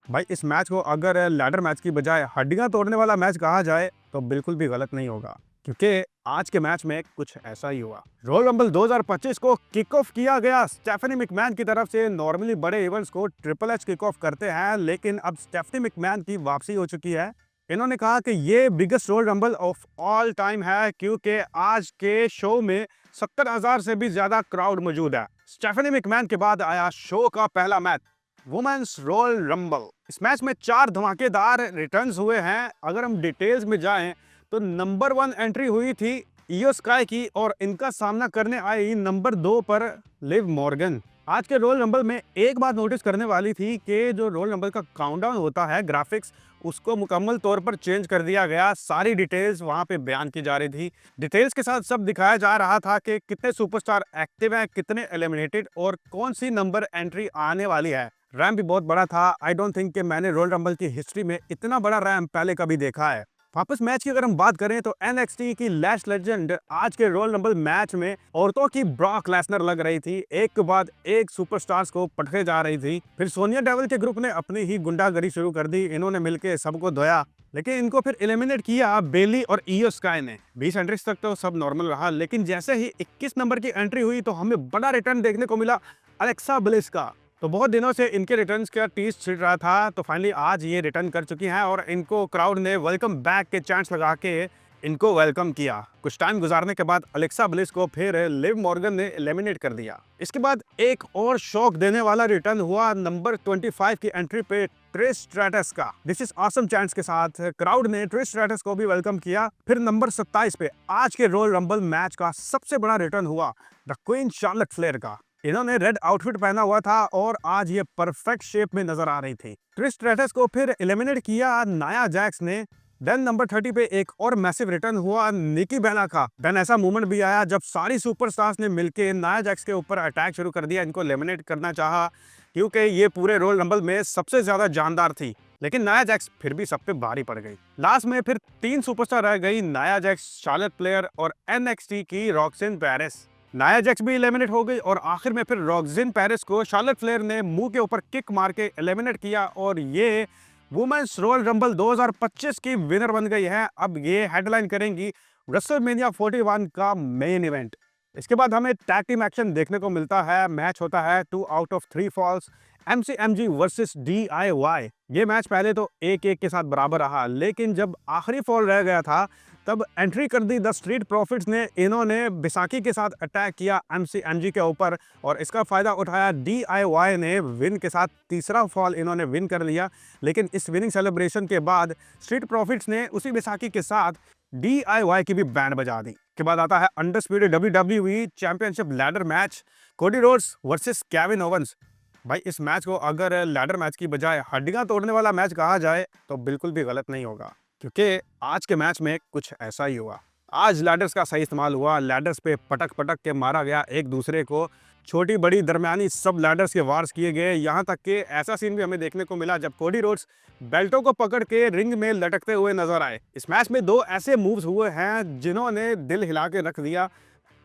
भाई इस मैच को अगर लैडर मैच की बजाय हड्डियां तोड़ने वाला मैच कहा जाए तो बिल्कुल भी गलत नहीं होगा, क्योंकि आज के मैच में कुछ ऐसा ही हुआ। रॉयल रंबल 2025 को किक ऑफ किया गया स्टेफनी मैकमैन की तरफ से। नॉर्मली बड़े इवेंट्स को ट्रिपल एच किक ऑफ करते हैं, लेकिन अब स्टेफनी मैकमैन की वापसी हो चुकी है। इन्होंने कहा कि ये biggest royal rumble of all time है, क्योंकि आज के शो में 70,000 से भी ज्यादा क्राउड मौजूद है। स्टेफनी मैकमैन के बाद आया शो का पहला मैच, वुमेन्स रॉयल रंबल। इस मैच में 4 धमाकेदार रिटर्न्स हुए हैं। अगर हम डिटेल्स में जाएं तो नंबर 1 एंट्री हुई थी इयो स्काई की, और इनका सामना करने आई नंबर 2 पर लिव मॉर्गन। आज के रोल रंबल में एक बात नोटिस करने वाली थी कि जो रोल रंबल का काउंटडाउन होता है, ग्राफिक्स, उसको मुकम्मल तौर पर चेंज कर दिया गया। सारी डिटेल्स वहां पे बयान की जा रही थी। डिटेल्स के साथ सब दिखाया जा रहा था कि कितने सुपरस्टार एक्टिव हैं, कितने एलिमिनेटेड, और कौन सी नंबर एंट्री आने वाली है। रैम भी बहुत बड़ा था। आई डोंट थिंक कि मैंने रॉयल रंबल की हिस्ट्री में इतना बड़ा रैम पहले कभी देखा है। वापस मैच की अगर हम बात करें तो एनएक्सटी की लैश लेजेंड आज के रॉयल रंबल मैच में औरतों की ब्रॉक लेसनर लग रही थी। एक के बाद एक सुपरस्टार्स को पटके जा रही थी। फिर सोनिया डेविल के ग्रुप ने अपनी ही गुंडागर्दी शुरू कर दी। इन्होंने मिलकर सबको धोया, लेकिन इनको फिर एलिमिनेट किया बेली और इयो स्काई ने। 20 एंट्रीज तक तो सब नॉर्मल रहा, लेकिन जैसे ही 21 नंबर की एंट्री हुई तो हमें बड़ा रिटर्न देखने को मिला अलेक्सा ब्लिस का। तो बहुत दिनों से इनके रिटर्न्स का टीस छिड़ रहा था, तो फाइनली आज ये रिटर्न कर चुकी हैं और इनको क्राउड ने वेलकम बैक के चांस लगा के इनको वेलकम किया। कुछ टाइम गुजारने के बाद अलेक्सा ब्लिस को फिर लिव मॉर्गन ने एलिमिनेट कर दिया। इसके बाद एक और शॉक देने वाला रिटर्न हुआ नंबर 25 की एंट्री पे ट्रिश स्ट्रैटस का। दिस इज ऑसम चांस के साथ क्राउड ने ट्रिश स्ट्रैटस को भी वेलकम किया। फिर नंबर 27 पे आज के रॉयल रंबल मैच का सबसे बड़ा रिटर्न हुआ द क्वीन चार्लेट फ्लेयर का। इन्होंने रेड आउटफिट पहना हुआ था और आज ये परफेक्ट शेप में नजर आ रही थी। ट्रिश स्ट्रैटस को फिर एलिमिनेट किया नाया जैक्स ने। देन नंबर 30 पे एक और मैसिव रिटर्न हुआ निकी बेला का। देन ऐसा मूवमेंट भी आया जब सारी सुपरस्टार्स ने मिलकर नाया जैक्स के ऊपर अटैक शुरू कर दिया, इनको एलिमिनेट करना चाहा, क्योंकि ये पूरे रॉयल रंबल में सबसे ज्यादा जानदार थी। लेकिन नाया जैक्स फिर भी सब पे भारी पड़ गई। लास्ट में फिर 3 सुपरस्टार रह गई, नाया जैक्स, शार्लेट फ्लेयर और एनएक्सटी की रॉक्सिन पेरिस। नाया जैक्स भी एलिमिनेट हो गई और आखिर में फिर रॉक्सिन पेरिस को शार्लेट फ्लेयर ने मुंह के ऊपर किक मार के एलिमिनेट किया, और ये वुमेन्स रॉयल रंबल 2025 की विनर बन गई है। अब ये हेडलाइन करेंगी रेसलमेनिया 41 का मेन इवेंट। इसके बाद हमें टैग टीम एक्शन देखने को मिलता है। मैच होता है 2 out of 3 falls, MCMG versus DIY. ये मैच पहले तो 1-1 के साथ बराबर रहा, लेकिन जब आखिरी फॉल रह गया था तब एंट्री कर दी द स्ट्रीट प्रॉफिट्स ने। इन्होंने बिसाकी के साथ अटैक किया एमसीएमजी के ऊपर, और इसका फायदा उठाया डीआईवाई ने। विन के साथ तीसरा फॉल इन्होंने विन कर लिया। लेकिन इस विनिंग सेलिब्रेशन के बाद स्ट्रीट प्रॉफिट्स ने उसी बिसाकी के साथ डीआईवाई की भी बैंड बजा दी। के बाद आता है undisputed WWE championship ladder match, Cody Rhodes versus Kevin Owens. भाई इस मैच को अगर लैडर मैच की बजाय हड्डियां तोड़ने वाला मैच कहा जाए तो बिल्कुल भी गलत नहीं होगा, क्योंकि आज के मैच में कुछ ऐसा ही हुआ। आज लैडर्स का सही इस्तेमाल हुआ। लैडर्स पे पटक पटक के मारा गया एक दूसरे को। छोटी बड़ी दरमियानी सब लैडर्स के वार्स किए गए। यहाँ तक कि ऐसा सीन भी हमें देखने को मिला जब कोडी रोड्स बेल्टों को पकड़ के रिंग में लटकते हुए नजर आए। इस मैच में 2 ऐसे मूव्स हुए हैं जिन्होंने दिल हिला के रख दिया।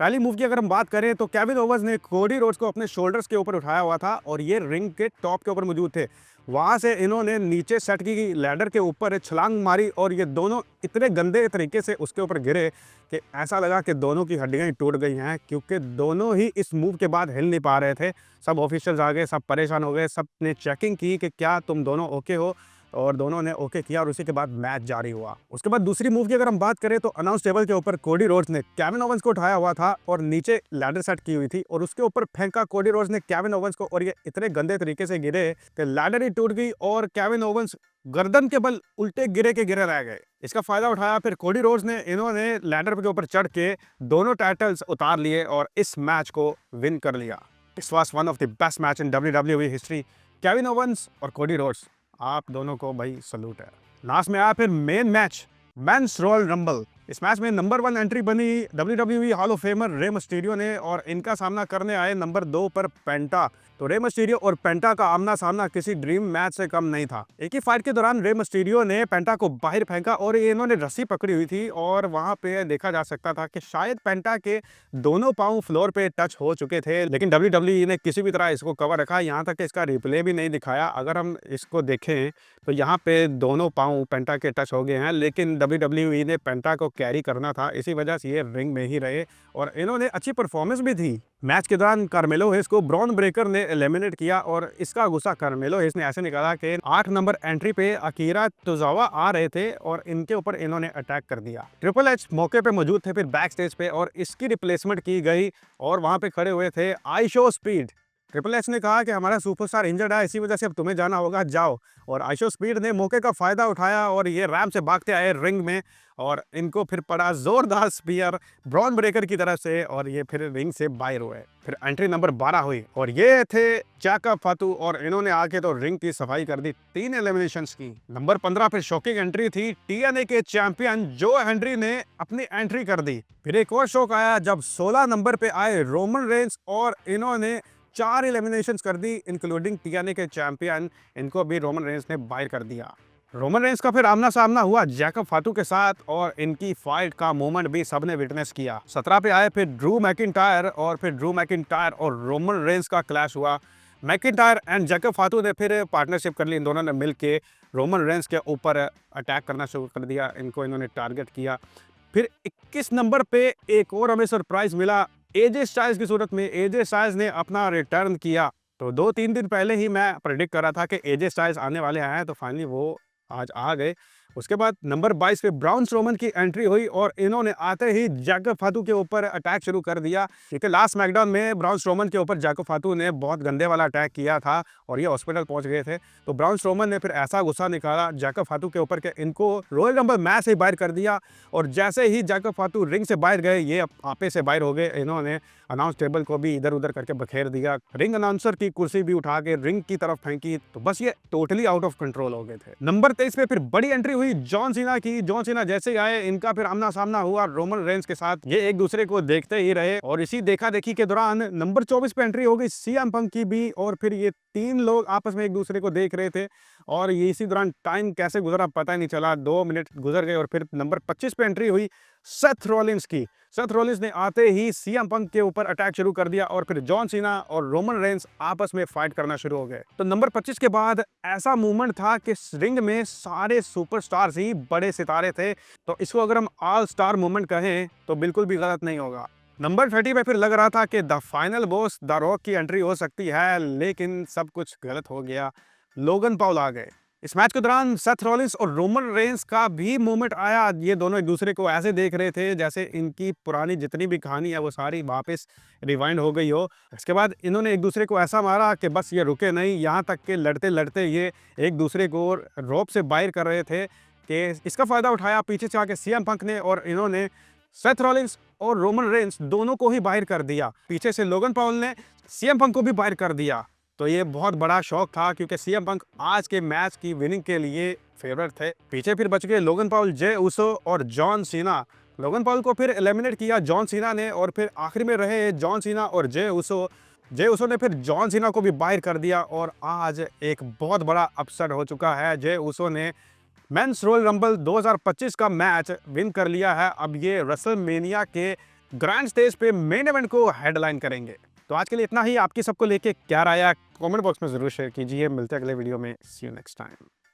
पहली मूव की अगर हम बात करें तो केविन ओवेंस ने कोडी रोड्स को अपने शोल्डर्स के ऊपर उठाया हुआ था और ये रिंग के टॉप के ऊपर मौजूद थे। वहां से इन्होंने नीचे सेट की लैडर के ऊपर छलांग मारी और ये दोनों इतने गंदे तरीके से उसके ऊपर गिरे कि ऐसा लगा कि दोनों की हड्डियां ही टूट गई हैं, क्योंकि दोनों ही इस मूव के बाद हिल नहीं पा रहे थे। सब ऑफिशियल्स आ गए, सब परेशान हो गए, सब ने चेकिंग की कि क्या तुम दोनों ओके हो, और दोनों ने ओके किया और उसी के बाद मैच जारी हुआ। उसके बाद दूसरी मूव की अगर हम बात करें तो अनाउंस टेबल के ऊपर कोडी रोड्स ने केविन ओवेंस को उठाया हुआ था और नीचे लैडर सेट की हुई थी और उसके ऊपर फेंका कोडी रोड्स ने केविन ओवेंस को, और ये इतने गंदे तरीके से गिरे कि लैडर ही टूट गई और केविन ओवेंस गर्दन के बल उल्टे गिरे के गिरे रह गए। इसका फायदा उठाया फिर कोडी रोड्स ने। इन्होंने लैडर के ऊपर चढ़ के दोनों टाइटल्स उतार लिए और इस मैच को विन कर लिया। This was one of the best match in WWE history. Kevin Owens और कोडी रोड्स, आप दोनों को भाई सलूट है। लास्ट में आया फिर main match, men's royal rumble. इस मैच में नंबर 1 एंट्री बनी WWE hall of famer Rey Mysterio ने, और इनका सामना करने आए नंबर 2 पर पेंटा। तो रे मस्टीरियो और पेंटा का आमना सामना किसी ड्रीम मैच से कम नहीं था। एक ही फाइट के दौरान रे मस्टीरियो ने पेंटा को बाहर फेंका और इन्होंने रस्सी पकड़ी हुई थी और वहां पे देखा जा सकता था कि शायद पेंटा के दोनों पांव फ्लोर पे टच हो चुके थे, लेकिन WWE ने किसी भी तरह इसको कवर रखा। यहाँ तक कि इसका रिप्ले भी नहीं दिखाया। अगर हम इसको देखें तो यहाँ पे दोनों पांव पेंटा के टच हो गए हैं, लेकिन WWE ने पेंटा को कैरी करना था, इसी वजह से ये रिंग में ही रहे और इन्होंने अच्छी परफॉर्मेंस भी थी। मैच के दौरान कार्मेलो हेस को ब्रॉन ब्रेकर ने एलिमिनेट किया और इसका गुस्सा कार्मेलो हेस ने ऐसे निकाला कि 8 नंबर एंट्री पे अकीरा टोजावा आ रहे थे और इनके ऊपर इन्होंने अटैक कर दिया। ट्रिपल एच मौके पे मौजूद थे फिर बैक स्टेज पे और इसकी रिप्लेसमेंट की गई और वहां पे खड़े हुए थे आइशो स्पीड। ट्रिपल एच ने कहा कि हमारा सुपरस्टार इंजर्ड है, इसी वजह से अब तुम्हें जाना होगा, जाओ। और आइशो स्पीड ने मौके का फायदा उठाया और ये रैम से भागते आए रिंग में और इनको फिर पड़ा जोरदार स्पीयर ब्रॉन ब्रेकर की तरफ से और ये फिर रिंग से बाहर हुए। फिर एंट्री नंबर 12 हुई और ये थे जैकब फातू और इन्होंने आके तो रिंग की सफाई कर दी, 3 एलिमिनेशंस की। नंबर 15 फिर शॉकिंग एंट्री थी, TNA के चैंपियन जो हेनरी ने अपनी एंट्री कर दी। फिर एक और शौक आया जब 16 नंबर पे आए रोमन रेंस और इन्होंने 4 एलिमिनेशंस कर दी, इंक्लूडिंग TNA के चैंपियन, इनको भी रोमन रेंस ने बाहर कर दिया। रोमन रेंस का फिर आमना सामना हुआ जैकब फातू के साथ और इनकी फाइट का मोमेंट भी सबने विटनेस किया। 17 पे आए फिर ड्रू मैकिंटायर और फिर ड्रू मैकिंटायर और रोमन रेंस का क्लैश हुआ। मैकिंटायर एंड जैकब फातू ने फिर पार्टनरशिप कर ली, इन दोनों ने मिलके रोमन रेंस के ऊपर अटैक करना शुरू कर दिया, इनको इन्होंने टारगेट किया। फिर 21 नंबर पे एक और हमें सरप्राइज मिला एजे स्टाइल्स की सूरत में। एजे स्टाइल्स ने अपना रिटर्न किया। तो 2-3 दिन पहले ही मैं प्रेडिक्ट कर रहा था कि एजे स्टाइल्स आने वाले हैं, तो फाइनली वो आज आ गए। उसके बाद नंबर 22 पे ब्राउन स्ट्रोमन की एंट्री हुई और इन्होंने आते ही जैकब फातू के ऊपर अटैक शुरू कर दिया, क्योंकि लास्ट मैकडाउन में ब्राउन स्ट्रोमन के ऊपर जैकब फातू ने बहुत गंदे वाला अटैक किया था और ये हॉस्पिटल पहुंच गए थे। तो ब्राउन स्ट्रोमन ने फिर ऐसा गुस्सा निकाला जैकब फातू के ऊपर कि इनको रॉयल रंबल मैच से बाहर कर दिया और जैसे ही जैकब फातू रिंग से बाहर गए ये आपे से बाहर हो गए। इन्होंने अनाउंस टेबल को भी इधर उधर करके बखेर दिया, रिंग अनाउंसर की कुर्सी भी उठा के रिंग की तरफ फेंकी। तो बस ये टोटली आउट ऑफ कंट्रोल हो गए थे। नंबर 23 पे फिर बड़ी एंट्री हुई जॉन सीना की। जॉन सीना जैसे ही आए इनका फिर आमना सामना हुआ रोमन रेंस के साथ। ये एक दूसरे को देखते ही रहे और इसी देखा देखी के दौरान नंबर 24 पे एंट्री हो गई सीएम पंक की भी और फिर ये 3 लोग आपस में एक दूसरे को देख रहे थे और ये इसी दौरान टाइम कैसे गुजरा पता ही नहीं चला, 2 मिनट गुजर गए। और फिर नंबर 25 पे एंट्री हुई सेथ रॉलिंस की। सेथ रॉलिंस ने आते ही सीएम पंक के ऊपर अटैक शुरू कर दिया और फिर जॉन सीना और रोमन रेंस आपस में फाइट करना शुरू हो गए। तो नंबर 25 के बाद ऐसा मूवमेंट था कि रिंग में सारे सुपरस्टार्स ही बड़े सितारे थे, तो इसको अगर हम ऑल स्टार मूवमेंट कहें तो बिल्कुल भी गलत नहीं होगा। नंबर 30 पे फिर लग रहा था कि the final boss the rock की एंट्री हो सकती है, लेकिन सब कुछ गलत हो गया, लोगन पॉल आ गए। इस मैच के दौरान सेथ रॉलिंस और रोमन रेंस का भी मोमेंट आया। ये दोनों एक दूसरे को ऐसे देख रहे थे जैसे इनकी पुरानी जितनी भी कहानी है वो सारी वापस रिवाइंड हो गई हो। इसके बाद इन्होंने एक दूसरे को ऐसा मारा कि बस ये रुके नहीं, यहाँ तक कि लड़ते लड़ते ये एक दूसरे को रोप से बाहर कर रहे थे कि इसका फ़ायदा उठाया पीछे से आके सीएम पंक ने और इन्होंने सेथ रॉलिंस और रोमन रेंस दोनों को ही बाहर कर दिया। पीछे से लोगन पॉल ने सीएम पंक को भी बाहर कर दिया। तो ये बहुत बड़ा शौक था क्योंकि सीएम पंक आज के मैच की विनिंग के लिए फेवरेट थे। पीछे फिर बच गए लोगन पॉल, जे उसो और जॉन सीना। लोगन पॉल को फिर एलिमिनेट किया जॉन सीना ने और फिर आखिर में रहे जॉन सीना और जे उसो। जे उसो ने फिर जॉन सीना को भी बाहर कर दिया और आज एक बहुत बड़ा अपसेट हो चुका है। जे उसो ने मेंस रॉयल रंबल 2025 का मैच विन कर लिया है। अब ये रेसलमेनिया के ग्रैंड स्टेज पे मेन इवेंट को हेडलाइन करेंगे। तो आज के लिए इतना ही। आपकी सबको लेके क्या राय है कमेंट बॉक्स में जरूर शेयर कीजिए। मिलते हैं अगले वीडियो में। सी यू नेक्स्ट टाइम।